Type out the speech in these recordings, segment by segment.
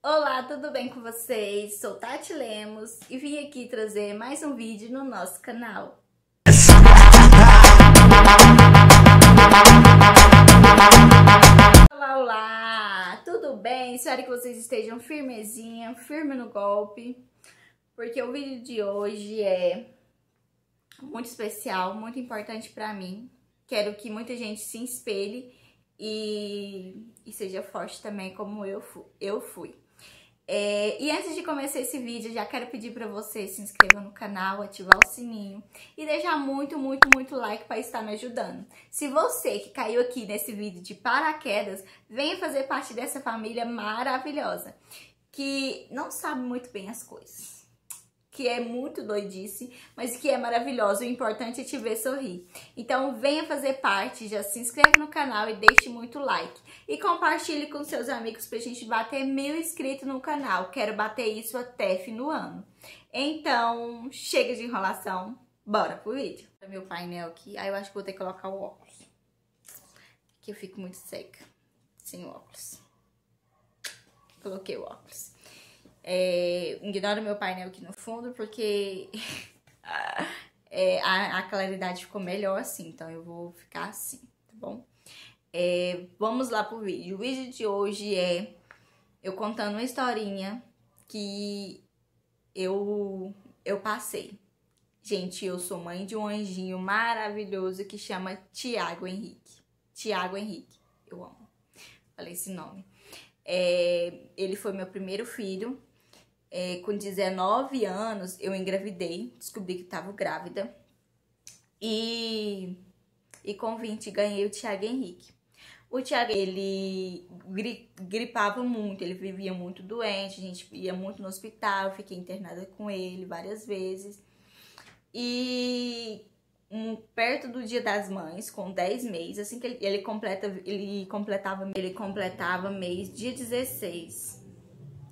Olá, tudo bem com vocês? Sou Tati Lemos e vim aqui trazer mais um vídeo no nosso canal. Olá, tudo bem? Espero que vocês estejam firme no golpe, porque o vídeo de hoje é muito especial, muito importante pra mim. Quero que muita gente se espelhe e seja forte também como eu fui. E antes de começar esse vídeo, já quero pedir para você se inscrever no canal, ativar o sininho e deixar muito like para estar me ajudando. Se você que caiu aqui nesse vídeo de paraquedas, venha fazer parte dessa família maravilhosa, que não sabe muito bem as coisas, que é muito doidice, mas que é maravilhoso. O importante é te ver sorrir. Então venha fazer parte, já se inscreve no canal e deixe muito like. E compartilhe com seus amigos pra gente bater 1000 inscritos no canal. Quero bater isso até fim do ano. Então, chega de enrolação, bora pro vídeo. Meu painel aqui, aí eu acho que vou ter que colocar o óculos, que eu fico muito seca sem o óculos. Coloquei o óculos. Ignora meu painel aqui no fundo, porque a claridade ficou melhor assim, então eu vou ficar assim, tá bom? Vamos lá pro vídeo. O vídeo de hoje é eu contando uma historinha que eu passei. Gente, eu sou mãe de um anjinho maravilhoso que chama Thiago Henrique. Thiago Henrique, eu amo. Falei esse nome. Ele foi meu primeiro filho. Com 19 anos eu engravidei, descobri que estava grávida e com 20 ganhei o Thiago Henrique. O Thiago, ele gripava muito, ele vivia muito doente, a gente ia muito no hospital, fiquei internada com ele várias vezes. E perto do Dia das Mães, com 10 meses, assim que ele completava mês, dia 16.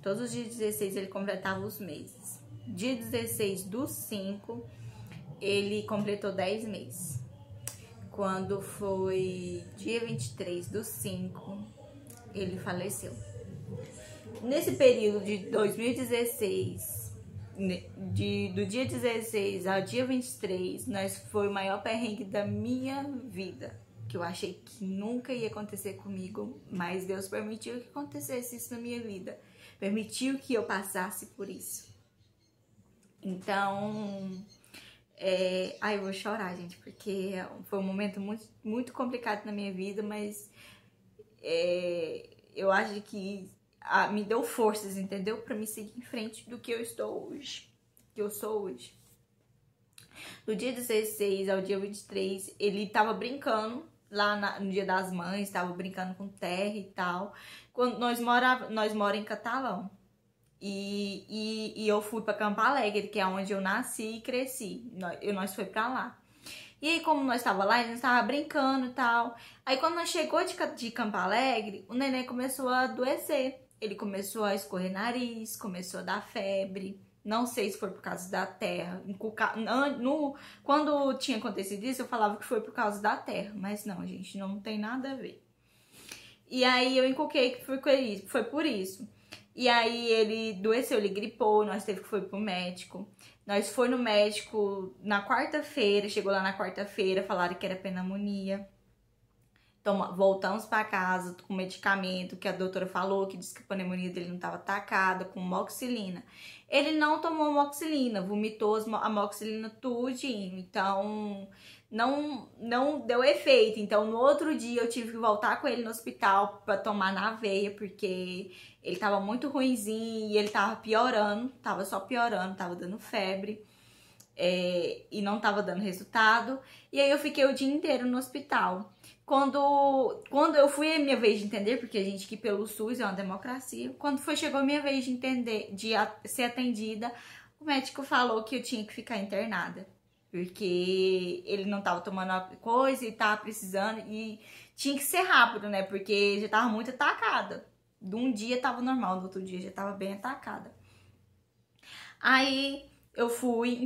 Todos os dias 16 ele completava os meses. Dia 16 do 5, ele completou 10 meses. Quando foi dia 23 do 5, ele faleceu. Nesse período de 2016, do dia 16 ao dia 23, foi o maior perrengue da minha vida. Que eu achei que nunca ia acontecer comigo, mas Deus permitiu que acontecesse isso na minha vida. Permitiu que eu passasse por isso. Então, eu vou chorar, gente, porque foi um momento muito complicado na minha vida, mas eu acho que me deu forças, entendeu? Pra me seguir em frente do que eu estou hoje, que eu sou hoje. Do dia 16 ao dia 23, ele tava brincando lá no Dia das Mães, tava brincando com terra e tal. Quando nós moramos em Catalão. E eu fui pra Campo Alegre, que é onde eu nasci e cresci. Nós foi pra lá. E aí, como nós tava lá, a gente tava brincando e tal. Aí, quando nós chegou de Campo Alegre, o neném começou a adoecer. Ele começou a escorrer nariz, começou a dar febre. Não sei se foi por causa da terra. Quando tinha acontecido isso, eu falava que foi por causa da terra. Mas não, gente, não tem nada a ver. E aí eu encuquei que foi por isso. E aí ele adoeceu, ele gripou, nós teve que foi pro médico. Nós foi no médico na quarta-feira, chegou lá na quarta-feira, falaram que era pneumonia. Então, voltamos para casa com medicamento que a doutora falou, que disse que a pneumonia dele não estava atacada, com moxilina. Ele não tomou moxilina, vomitou a moxilina tudinho, então não deu efeito. Então, no outro dia eu tive que voltar com ele no hospital para tomar na veia, porque ele estava muito ruinzinho e ele estava piorando, estava só piorando, estava dando febre. E não estava dando resultado. E aí eu fiquei o dia inteiro no hospital. Quando eu fui a minha vez de entender, porque a gente aqui pelo SUS é uma democracia, chegou a minha vez de entender, de ser atendida, o médico falou que eu tinha que ficar internada, porque ele não estava tomando a coisa e estava precisando, e tinha que ser rápido, né, porque já estava muito atacada. De um dia estava normal, do outro dia já estava bem atacada. Aí eu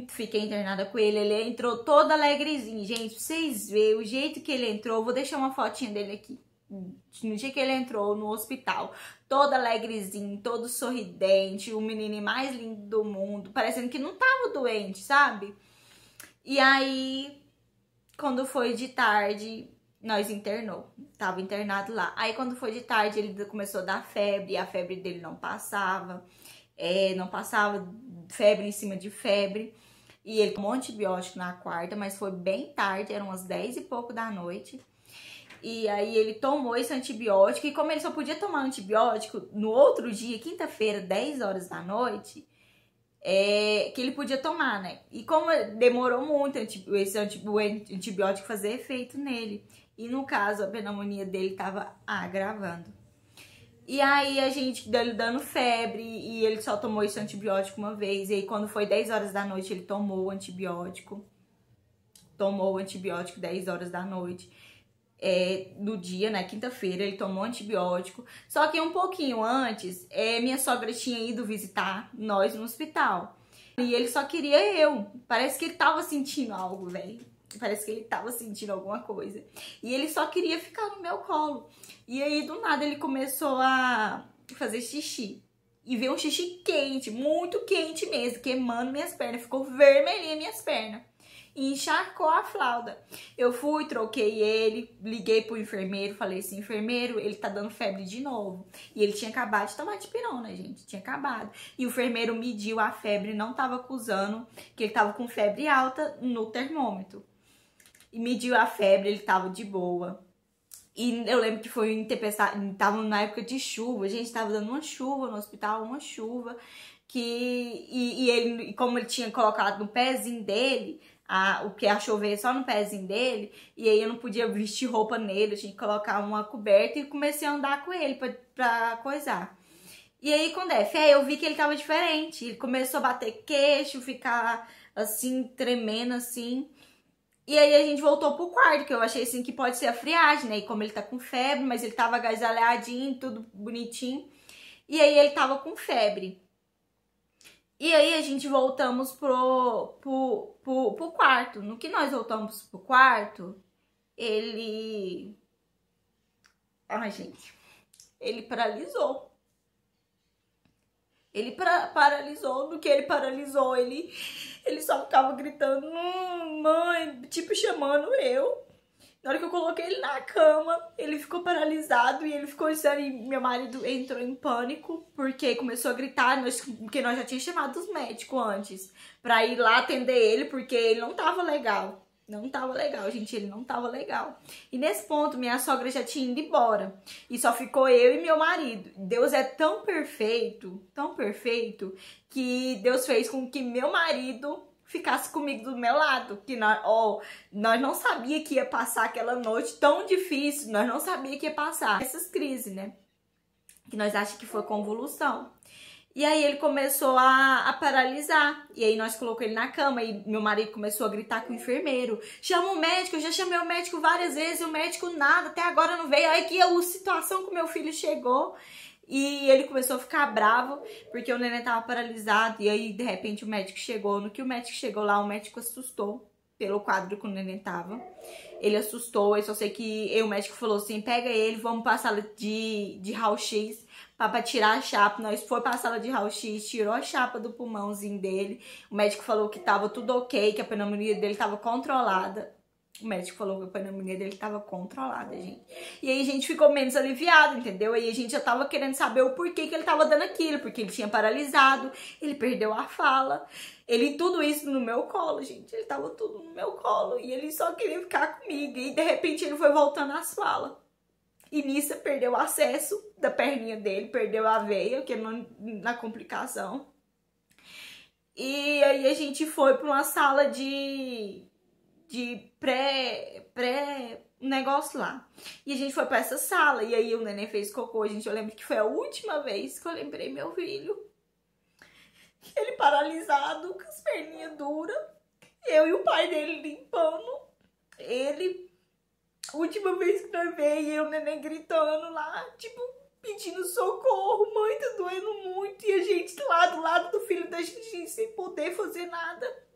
fiquei internada com ele entrou todo alegrezinho. Gente, pra vocês verem o jeito que ele entrou, vou deixar uma fotinha dele aqui. No dia que ele entrou no hospital, todo alegrezinho, todo sorridente, o menino mais lindo do mundo, parecendo que não tava doente, sabe? E aí, quando foi de tarde, nós internou, tava internado lá. Aí quando foi de tarde, ele começou a dar febre, e a febre dele não passava, não passava febre em cima de febre. E ele tomou antibiótico na quarta, mas foi bem tarde, eram umas 10 e pouco da noite. E aí ele tomou esse antibiótico, e como ele só podia tomar antibiótico no outro dia, quinta-feira, 10 horas da noite, que ele podia tomar, né? E como demorou muito esse antibiótico fazer efeito nele, e no caso a pneumonia dele tava agravando. E aí a gente dando febre, e ele só tomou esse antibiótico uma vez. E aí quando foi 10 horas da noite, ele tomou o antibiótico. Tomou o antibiótico 10 horas da noite. No dia, né, quinta-feira, ele tomou antibiótico. Só que um pouquinho antes, minha sogra tinha ido visitar nós no hospital. E ele só queria eu. Parece que ele tava sentindo algo, velho. Parece que ele tava sentindo alguma coisa. E ele só queria ficar no meu colo. E aí, do nada, ele começou a fazer xixi. E veio um xixi quente, muito quente mesmo, queimando minhas pernas. Ficou vermelhinha minhas pernas. E encharcou a fralda. Eu fui, troquei ele, liguei pro enfermeiro, falei assim, enfermeiro, ele tá dando febre de novo. E ele tinha acabado de tomar dipirona, gente, tinha acabado. E o enfermeiro mediu a febre, não tava acusando que ele tava com febre alta no termômetro. E mediu a febre, ele tava de boa. E eu lembro que foi em tempestade, tava na época de chuva, a gente tava dando uma chuva no hospital, uma chuva, e ele, como ele tinha colocado no pezinho dele, o que ia chover só no pezinho dele, e aí eu não podia vestir roupa nele, eu tinha que colocar uma coberta, e comecei a andar com ele pra coisar. E aí quando eu vi que ele tava diferente, ele começou a bater queixo, ficar assim, tremendo assim. E aí a gente voltou pro quarto, que eu achei assim que pode ser a friagem, né? E como ele tá com febre, mas ele tava agasalhadinho, tudo bonitinho. E aí ele tava com febre. E aí a gente voltamos pro quarto. No que nós voltamos pro quarto, ele... Ai, gente. Ele paralisou. Ele paralisou. No que ele paralisou, ele só ficava gritando, mãe, tipo, chamando eu. Na hora que eu coloquei ele na cama, ele ficou paralisado e ele ficou assim, e meu marido entrou em pânico, porque começou a gritar, porque nós já tínhamos chamado os médicos antes, pra ir lá atender ele, porque ele não tava legal. Não tava legal, gente, ele não tava legal. E nesse ponto, minha sogra já tinha ido embora. E só ficou eu e meu marido. Deus é tão perfeito, que Deus fez com que meu marido ficasse comigo do meu lado. Que nós não sabia que ia passar aquela noite tão difícil. Nós não sabia que ia passar essas crises, né? Que nós achamos que foi convulsão. E aí ele começou a paralisar. E aí nós colocamos ele na cama e meu marido começou a gritar com o enfermeiro. Chama o médico, eu já chamei o médico várias vezes, o médico nada, até agora não veio. Aí que a situação que o meu filho chegou e ele começou a ficar bravo porque o neném tava paralisado. E aí de repente o médico chegou. No que o médico chegou lá, o médico assustou pelo quadro que o neném tava. Ele assustou, eu só sei que o médico falou assim, pega ele, vamos pra sala de raio-x pra tirar a chapa. Nós foi pra sala de raio-x, tirou a chapa do pulmãozinho dele. O médico falou que tava tudo ok, que a pneumonia dele tava controlada. O médico falou que a pneumonia dele tava controlada, gente. E aí a gente ficou menos aliviado, entendeu? Aí a gente já tava querendo saber o porquê que ele tava dando aquilo. Porque ele tinha paralisado, ele perdeu a fala. Ele, tudo isso no meu colo, gente. Ele tava tudo no meu colo. E ele só queria ficar comigo. E de repente ele foi voltando às falas. E nisso perdeu o acesso da perninha dele, perdeu a veia, que é na complicação. E aí a gente foi pra uma sala de um negócio lá. E a gente foi pra essa sala. E aí o neném fez cocô, gente. Eu lembro que foi a última vez que eu lembrei meu filho. Ele paralisado, com as perninhas duras. Eu e o pai dele limpando ele. A última vez que nós veio, e o neném gritando lá, tipo, pedindo socorro. Mãe, tá doendo muito. E a gente lá do lado do filho da gente, sem poder fazer nada.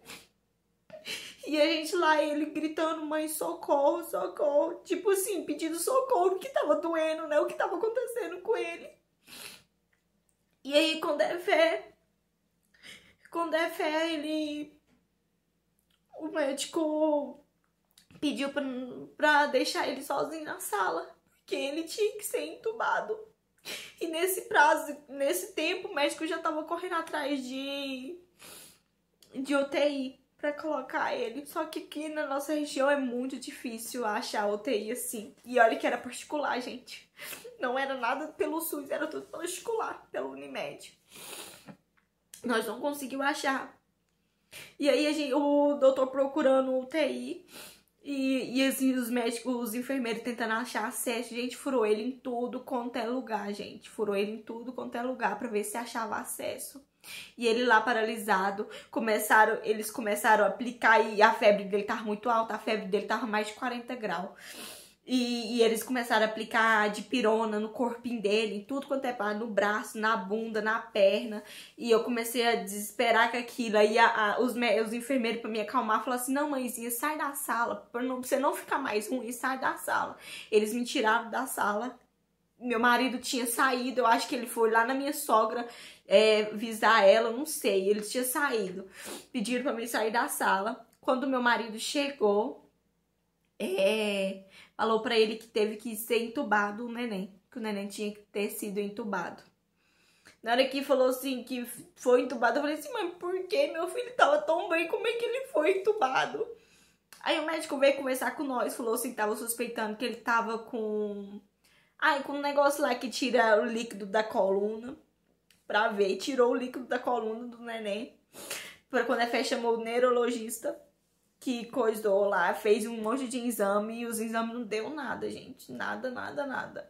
E a gente lá, ele gritando, mãe, socorro, socorro. Tipo assim, pedindo socorro, porque tava doendo, né? O que tava acontecendo com ele. E aí, quando é fé, o médico pediu pra deixar ele sozinho na sala, porque ele tinha que ser entubado. E nesse tempo, o médico já tava correndo atrás de UTI pra colocar ele. Só que aqui na nossa região é muito difícil achar UTI assim. E olha que era particular, gente. Não era nada pelo SUS, era tudo particular, pelo Unimed. Nós não conseguimos achar. E aí o doutor procurando UTI e assim, os médicos, os enfermeiros tentando achar acesso. Gente, furou ele em tudo quanto é lugar, gente. Furou ele em tudo quanto é lugar pra ver se achava acesso. E ele lá paralisado, eles começaram a aplicar e a febre dele tava muito alta, a febre dele tava mais de 40 graus. E eles começaram a aplicar dipirona no corpinho dele, em tudo quanto é parte, no braço, na bunda, na perna. E eu comecei a desesperar com aquilo. Aí os enfermeiros, pra me acalmar, falaram assim: não, mãezinha, sai da sala, pra você não ficar mais ruim, sai da sala. Eles me tiraram da sala. Meu marido tinha saído, eu acho que ele foi lá na minha sogra visar ela, não sei, ele tinha saído. Pediram pra mim sair da sala. Quando meu marido chegou, falou pra ele que teve que ser entubado o neném, que o neném tinha que ter sido entubado. Na hora que falou assim, que foi entubado, eu falei assim: mas por que meu filho tava tão bem, como é que ele foi entubado? Aí o médico veio conversar com nós, falou assim que tava suspeitando que ele tava com um negócio lá que tira o líquido da coluna, pra ver, tirou o líquido da coluna do neném. Quando a Fé chamou o neurologista, que coisou lá, fez um monte de exame e os exames não deu nada, gente. Nada, nada, nada.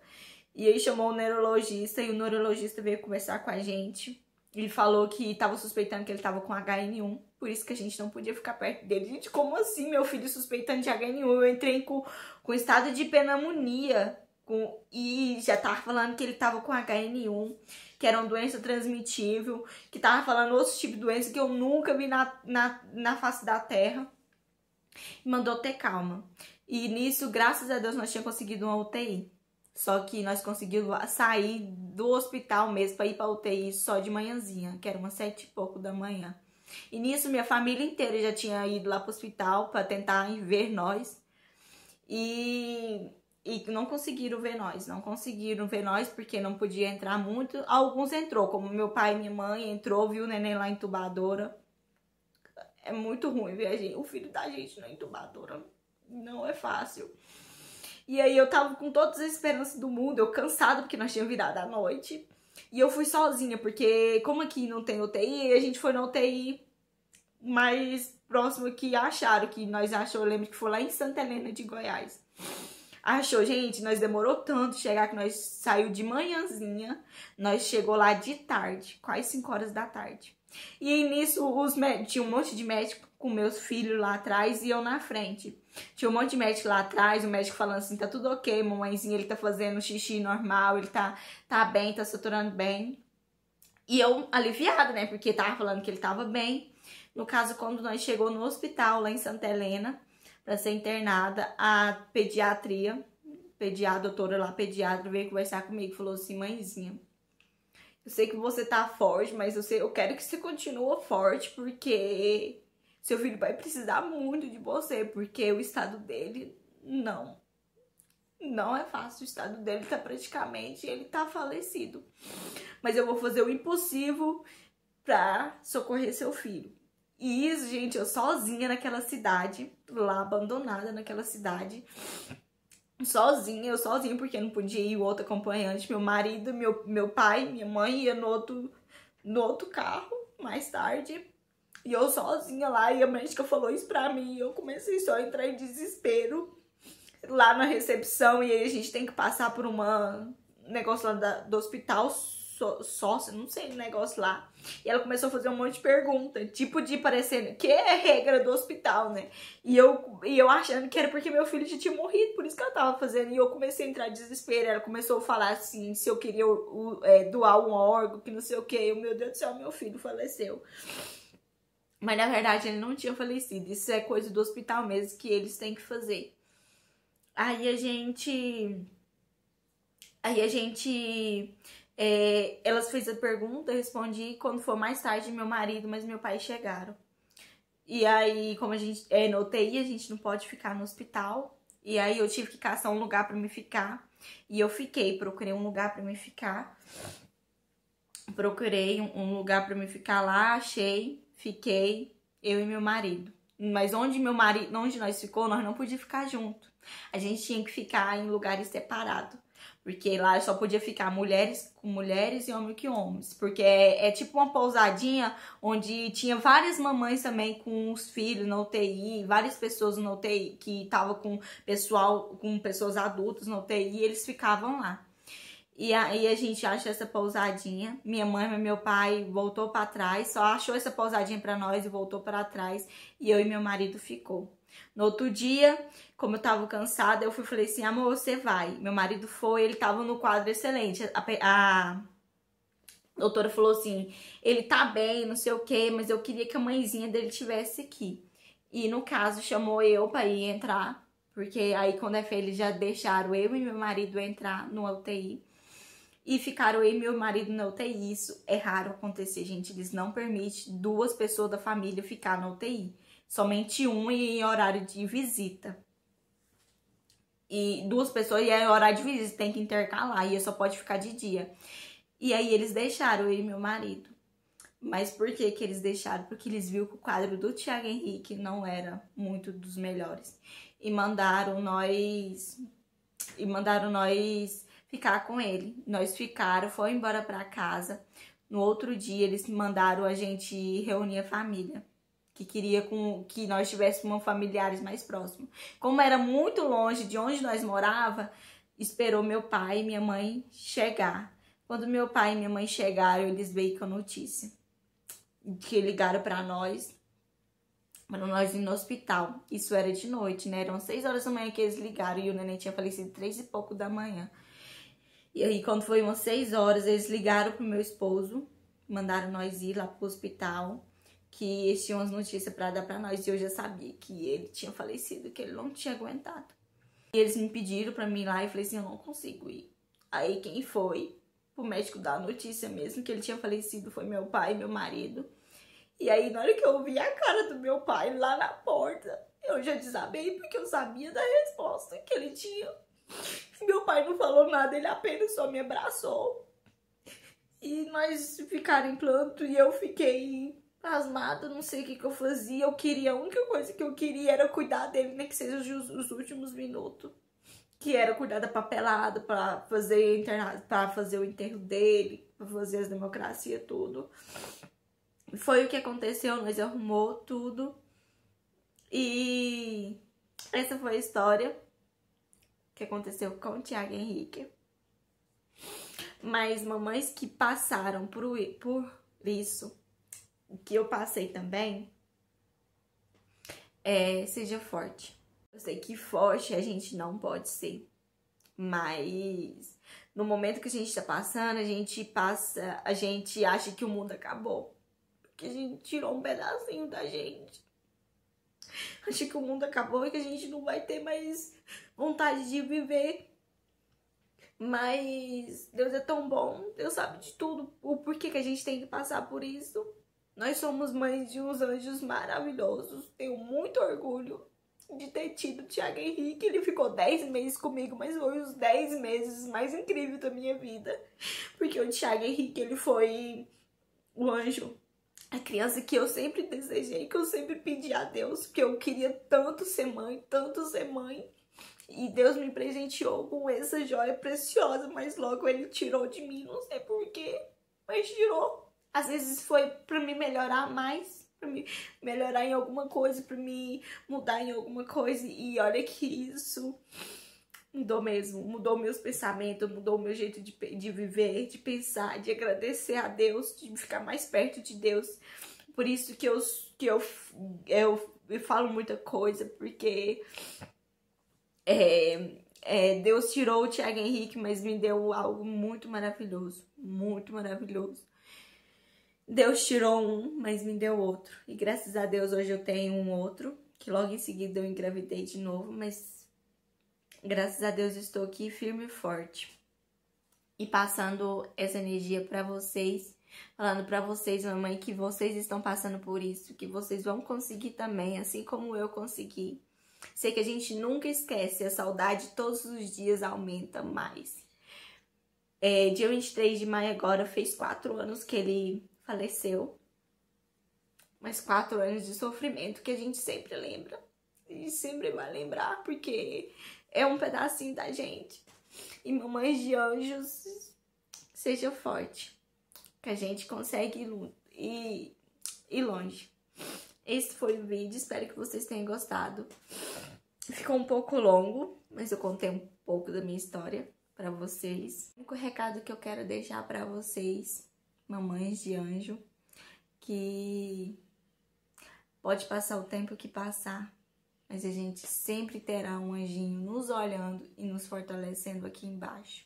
E aí chamou o neurologista e o neurologista veio conversar com a gente. Ele falou que tava suspeitando que ele tava com HN1, por isso que a gente não podia ficar perto dele. Gente, como assim, meu filho suspeitando de HN1? Eu entrei com estado de pneumonia. E já tava falando que ele tava com HN1, que era uma doença transmitível, que tava falando outros tipos de doença que eu nunca vi na face da terra. E mandou ter calma. E nisso, graças a Deus, nós tínhamos conseguido uma UTI. Só que nós conseguimos sair do hospital mesmo pra ir pra UTI só de manhãzinha, que era umas 7 e pouco da manhã. E nisso, minha família inteira já tinha ido lá pro hospital pra tentar ver nós. E não conseguiram ver nós, porque não podia entrar muito. Alguns entrou, como meu pai e minha mãe entrou, viu o neném lá entubadora. É muito ruim ver o filho da gente na entubadora. Não é fácil. E aí eu tava com todas as esperanças do mundo, eu cansada porque nós tínhamos virado à noite. E eu fui sozinha, porque como aqui não tem UTI, a gente foi na UTI mais próximo que acharam, que nós achamos, eu lembro que foi lá em Santa Helena de Goiás. Achou, gente, nós demorou tanto chegar que nós saiu de manhãzinha, nós chegou lá de tarde, quase 5 horas da tarde. E aí nisso, tinha um monte de médico com meus filhos lá atrás e eu na frente. Tinha um monte de médico lá atrás, o médico falando assim: tá tudo ok, mamãezinha, ele tá fazendo xixi normal, ele tá bem, tá saturando bem. E eu aliviada, né, porque tava falando que ele tava bem. No caso, quando nós chegou no hospital lá em Santa Helena, para ser internada, a doutora lá, pediatra, veio conversar comigo, falou assim: mãezinha, eu sei que você tá forte, mas eu quero que você continue forte, porque seu filho vai precisar muito de você, porque o estado dele não é fácil, o estado dele tá praticamente, ele tá falecido. Mas eu vou fazer o impossível pra socorrer seu filho. E isso, gente, eu sozinha naquela cidade, lá abandonada naquela cidade, sozinha, porque não podia ir o outro acompanhante, meu marido, meu pai, minha mãe ia no outro carro mais tarde, e eu sozinha lá, e a médica falou isso pra mim, e eu comecei só a entrar em desespero lá na recepção, e aí a gente tem que passar por negócio lá do hospital, sócio, não sei, um negócio lá. E ela começou a fazer um monte de perguntas, tipo de parecendo que é regra do hospital, né? E eu achando que era porque meu filho já tinha morrido, por isso que ela tava fazendo. E eu comecei a entrar em desespero. Ela começou a falar assim, se eu queria doar um órgão, que não sei o que. Meu Deus do céu, meu filho faleceu. Mas na verdade ele não tinha falecido. Isso é coisa do hospital mesmo que eles têm que fazer. Aí a gente Elas fez a pergunta, eu respondi. Quando for mais tarde, meu marido, mas meu pai chegaram. E aí, como a gente é no UTI, a gente não pode ficar no hospital. E aí eu tive que caçar um lugar pra me ficar. E eu fiquei, procurei um lugar pra me ficar. Procurei um lugar pra me ficar lá, achei, fiquei, eu e meu marido. Mas onde nós ficou, nós não podíamos ficar junto. A gente tinha que ficar em lugares separados. Porque lá só podia ficar mulheres com mulheres e homens com homens. Porque é tipo uma pousadinha onde tinha várias mamães também com os filhos na UTI, várias pessoas na UTI que estavam com pessoas adultas na UTI, e eles ficavam lá. E aí a gente achou essa pousadinha. Minha mãe e meu pai voltou para trás, só achou essa pousadinha para nós e voltou para trás. E eu e meu marido ficou. No outro dia, como eu tava cansada, eu falei assim, amor, você vai. Meu marido foi, ele tava no quadro excelente. A doutora falou assim, ele tá bem, não sei o que, mas eu queria que a mãezinha dele tivesse aqui. E no caso, chamou eu para ir entrar, porque aí quando é feio, eles já deixaram eu e meu marido entrar no UTI. E ficaram eu e meu marido na UTI. Isso é raro acontecer, gente. Eles não permitem duas pessoas da família ficar na UTI. Somente um em horário de visita. E duas pessoas em horário de visita, tem que intercalar. E só pode ficar de dia. E aí eles deixaram eu e meu marido. Mas por que que eles deixaram? Porque eles viram que o quadro do Thiago Henrique não era muito dos melhores. E mandaram nós ficar com ele. Nós ficaram, foi embora pra casa. No outro dia, eles mandaram a gente reunir a família. Que queria que nós tivéssemos familiares mais próximos. Como era muito longe de onde nós morava, esperou meu pai e minha mãe chegar. Quando meu pai e minha mãe chegaram, eles veio com a notícia. Que ligaram pra nós ir no hospital. Isso era de noite, né? Eram 6 horas da manhã que eles ligaram e o neném tinha falecido 3 e pouco da manhã. E aí, quando foi umas 6 horas, eles ligaram pro meu esposo, mandaram nós ir lá pro hospital, que eles tinham umas notícias pra dar pra nós. E eu já sabia que ele tinha falecido, que ele não tinha aguentado. E eles me pediram pra mim ir lá e eu falei assim, eu não consigo ir. Aí quem foi pro médico dar a notícia mesmo, que ele tinha falecido, foi meu pai e meu marido. E aí, na hora que eu vi a cara do meu pai lá na porta, eu já desabei, porque eu sabia da resposta que ele tinha. Meu pai não falou nada, ele apenas só me abraçou. E nós ficaram em planto e eu fiquei pasmada, não sei o que eu fazia. A única coisa que eu queria era cuidar dele, nem que seja os últimos minutos. Que era cuidar da papelada pra fazer o enterro dele, pra fazer as democracias, tudo. Foi o que aconteceu, nós arrumou tudo. E essa foi a história que aconteceu com o Thiago Henrique. Mas mamães que passaram por isso, que eu passei também, seja forte. Eu sei que forte a gente não pode ser, mas no momento que a gente tá passando, a gente acha que o mundo acabou. Porque a gente tirou um pedacinho da gente. Acha que o mundo acabou e que a gente não vai ter mais vontade de viver. Mas Deus é tão bom, Deus sabe de tudo, o porquê que a gente tem que passar por isso. Nós somos mães de uns anjos maravilhosos. Tenho muito orgulho de ter tido o Thiago Henrique. Ele ficou 10 meses comigo, mas foi os 10 meses mais incríveis da minha vida. Porque o Thiago Henrique, ele foi o anjo, a criança que eu sempre desejei, que eu sempre pedi a Deus, porque eu queria tanto ser mãe, tanto ser mãe. E Deus me presenteou com essa joia preciosa, mas logo ele tirou de mim, não sei porquê, mas tirou. Às vezes foi pra me melhorar mais, pra me melhorar em alguma coisa, pra me mudar em alguma coisa. E olha que isso mudou mesmo, mudou meus pensamentos, mudou o meu jeito de viver, de pensar, de agradecer a Deus, de ficar mais perto de Deus. Por isso que eu falo muita coisa, porque Deus tirou o Thiago Henrique, mas me deu algo muito maravilhoso, muito maravilhoso. Deus tirou um, mas me deu outro. E graças a Deus hoje eu tenho um outro, que logo em seguida eu engravidei de novo, mas graças a Deus estou aqui firme e forte. e passando essa energia pra vocês, falando pra vocês, mamãe, que vocês estão passando por isso, que vocês vão conseguir também, assim como eu consegui. Sei que a gente nunca esquece, a saudade todos os dias aumenta mais. Dia 23 de maio agora fez 4 anos que ele faleceu. Mas 4 anos de sofrimento que a gente sempre lembra. A gente sempre vai lembrar, porque é um pedacinho da gente. E mamães de anjos, seja forte, que a gente consegue ir longe. Esse foi o vídeo, espero que vocês tenham gostado. Ficou um pouco longo, mas eu contei um pouco da minha história pra vocês. O único recado que eu quero deixar pra vocês, mamães de anjo, que pode passar o tempo que passar, mas a gente sempre terá um anjinho nos olhando e nos fortalecendo aqui embaixo.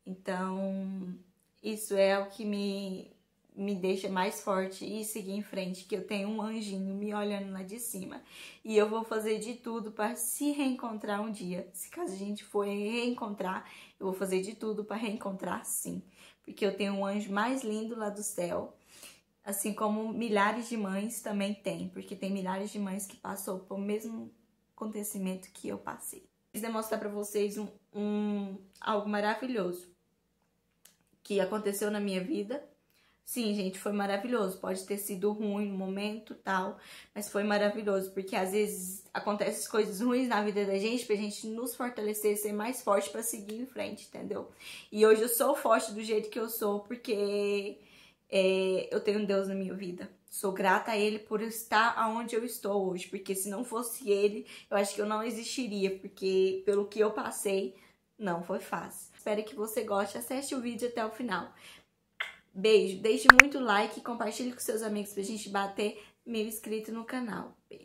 Então, isso é o que me deixa mais forte e seguir em frente, que eu tenho um anjinho me olhando lá de cima. E eu vou fazer de tudo para se reencontrar um dia. Se caso a gente for reencontrar, eu vou fazer de tudo para reencontrar sim. Porque eu tenho um anjo mais lindo lá do céu. Assim como milhares de mães também têm, porque tem milhares de mães que passou pelo mesmo acontecimento que eu passei. Quis demonstrar para vocês algo maravilhoso que aconteceu na minha vida. Sim, gente, foi maravilhoso. Pode ter sido ruim no momento, tal, mas foi maravilhoso, porque às vezes acontecem coisas ruins na vida da gente pra gente nos fortalecer, ser mais forte pra seguir em frente, entendeu? E hoje eu sou forte do jeito que eu sou, porque eu tenho Deus na minha vida. Sou grata a Ele por estar onde eu estou hoje, porque se não fosse Ele, eu acho que eu não existiria, porque pelo que eu passei, não foi fácil. Espero que você goste, assiste o vídeo até o final. Beijo, deixe muito like e compartilhe com seus amigos pra gente bater 1000 inscritos no canal. Beijo.